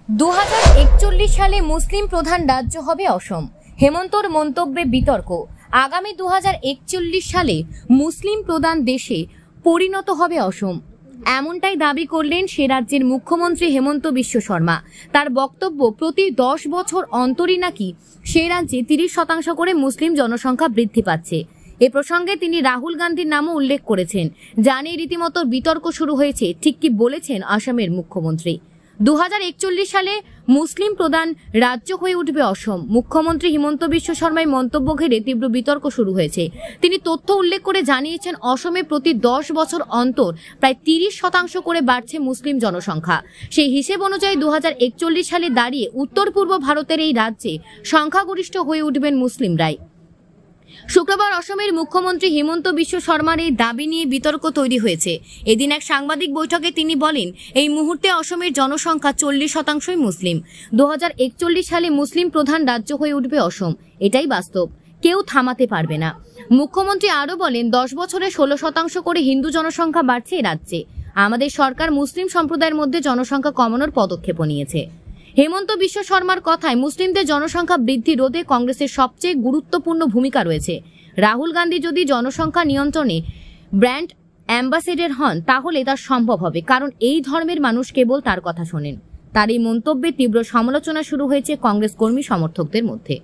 2041 সালে মুসলিম প্রধান রাজ্য হবে অসম। হেমন্তর মন্তব্যে বিতর্ক। আগামী 2041 সালে মুসলিম প্রধান দেশে পরিণত হবে অসম, এমনটাই দাবি করলেন সে রাজ্যের মুখ্যমন্ত্রী হেমন্ত বিশ্ব শর্মা। তার বক্তব্য, প্রতি 10 বছর অন্তরই নাকি সে রাজ্যে 30% করে মুসলিম জনসংখ্যা বৃদ্ধি পাচ্ছে। এ প্রসঙ্গে তিনি রাহুল গান্ধীর নামও উল্লেখ করেছেন, যা নিয়ে রীতিমতো বিতর্ক শুরু হয়েছে। ঠিক কি বলেছেন আসামের মুখ্যমন্ত্রী? 2041 সালে মুসলিম প্রধান রাজ্য হয়ে উঠবে অসম। মুখ্যমন্ত্রী হিমন্ত বিশ্ব শর্মার মন্তব্য ঘিরে তীব্র বিতর্ক শুরু হয়েছে। তিনি তথ্য উল্লেখ করে জানিয়েছেন, অসমে প্রতি 10 বছর অন্তর প্রায় 30% করে বাড়ছে মুসলিম জনসংখ্যা। সেই হিসেব অনুযায়ী 2041 সালে দাঁড়িয়ে উত্তর পূর্ব ভারতের এই রাজ্যে সংখ্যাগরিষ্ঠ হয়ে উঠবেন মুসলিমরাই। শুক্রবার অসমের মুখ্যমন্ত্রী হিমন্ত বিশ্ব শর্মার এই দাবি নিয়ে বিতর্ক তৈরি হয়েছে। এদিন এক সাংবাদিক বৈঠকে তিনি বলেন, এই মুহূর্তে অসমের জনসংখ্যা 40%ই মুসলিম। 2041 সালে মুসলিম প্রধান রাজ্য হয়ে উঠবে অসম, এটাই বাস্তব, কেউ থামাতে পারবে না। মুখ্যমন্ত্রী আরও বলেন, 10 বছরে 16% করে হিন্দু জনসংখ্যা বাড়ছে এই রাজ্যে। আমাদের সরকার মুসলিম সম্প্রদায়ের মধ্যে জনসংখ্যা কমানোর পদক্ষেপও নিয়েছে। হেমন্ত বিশ্ব শর্মার কথায়, মুসলিমদের জনসংখ্যা বৃদ্ধি রোধে কংগ্রেসের সবচেয়ে গুরুত্বপূর্ণ ভূমিকা রয়েছে। রাহুল গান্ধী যদি জনসংখ্যা নিয়ন্ত্রণে ব্র্যান্ড অ্যাম্বাসেডর হন, তাহলে তা সম্ভব হবে, কারণ এই ধর্মের মানুষ কেবল তার কথা শোনেন। তার এই মন্তব্যে তীব্র সমালোচনা শুরু হয়েছে কংগ্রেস কর্মী সমর্থকদের মধ্যে।